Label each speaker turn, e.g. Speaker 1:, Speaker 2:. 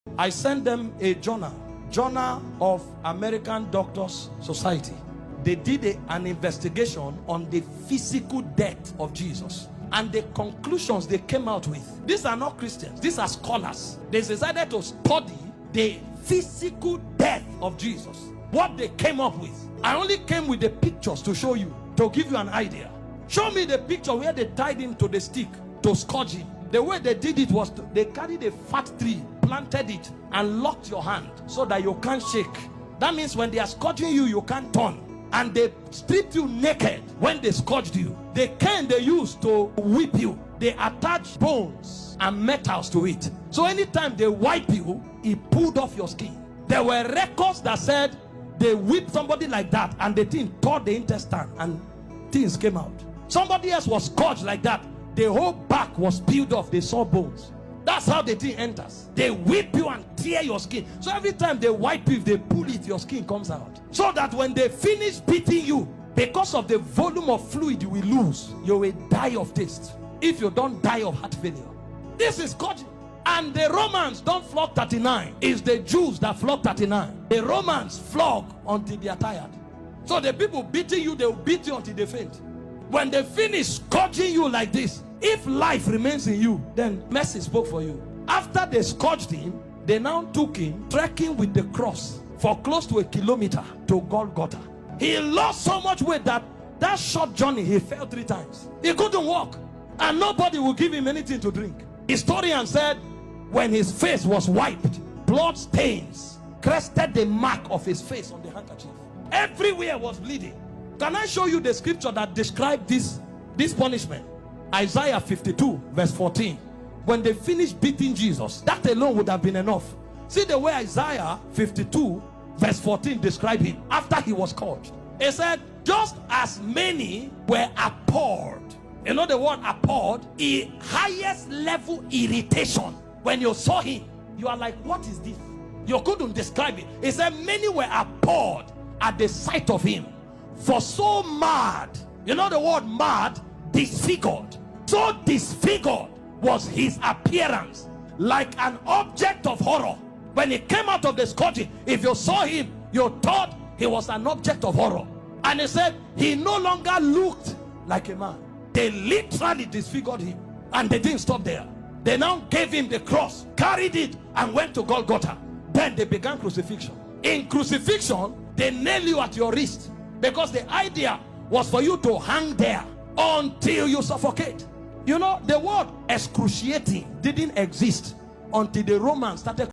Speaker 1: I sent them a Journal of American Doctors Society. They did an investigation on the physical death of Jesus. And the conclusions they came out with, these are not Christians, these are scholars. They decided to study the physical death of Jesus. What they came up with. I only came with the pictures to show you, to give you an idea. Show me the picture where they tied him to the stick to scourge him. The way they did it was they carried a fat tree, planted it, and locked your hand so that you can't shake. That means when they are scourging you, you can't turn. And they stripped you naked when they scourged you. The cane they used to whip you, they attached bones and metals to it. So anytime they wipe you, it pulled off your skin. There were records that said they whipped somebody like that and the thing tore the intestine and things came out. Somebody else was scourged like that. The whole back was peeled off. They saw bones. That's how the thing enters. They whip you and tear your skin. So every time they wipe you, if they pull it, your skin comes out. So that when they finish beating you, because of the volume of fluid you will lose, you will die of taste. If you don't die of heart failure. This is scourging. And the Romans don't flog 39. It's the Jews that flog 39. The Romans flog until they are tired. So the people beating you, they will beat you until they faint. When they finish scourging you like this, if life remains in you, then mercy spoke for you. After they scourged him, they now took him trekking with the cross for close to 1 kilometer to Golgotha. He lost so much weight that short journey he fell 3 times. He couldn't walk, and nobody would give him anything to drink. Historian said when his face was wiped, blood stains crested the mark of his face on the handkerchief. Everywhere was bleeding. Can I show you the scripture that described this punishment? Isaiah 52 verse 14. When they finished beating Jesus, that alone would have been enough. See the way Isaiah 52 verse 14 described him after he was scourged. It said, just as many were appalled. You know the word appalled? The highest level irritation. When you saw him, you are like, what is this? You couldn't describe it. It said many were appalled at the sight of him. For so mad, you know the word mad? Disfigured. So disfigured was his appearance, like an object of horror. When he came out of the scourging, if you saw him, you thought he was an object of horror. And he said he no longer looked like a man. They literally disfigured him, and they didn't stop there. They now gave him the cross, carried it, and went to Golgotha. Then they began crucifixion. In crucifixion, they nail you at your wrist, because the idea was for you to hang there until you suffocate. You know, the word excruciating didn't exist until the Romans started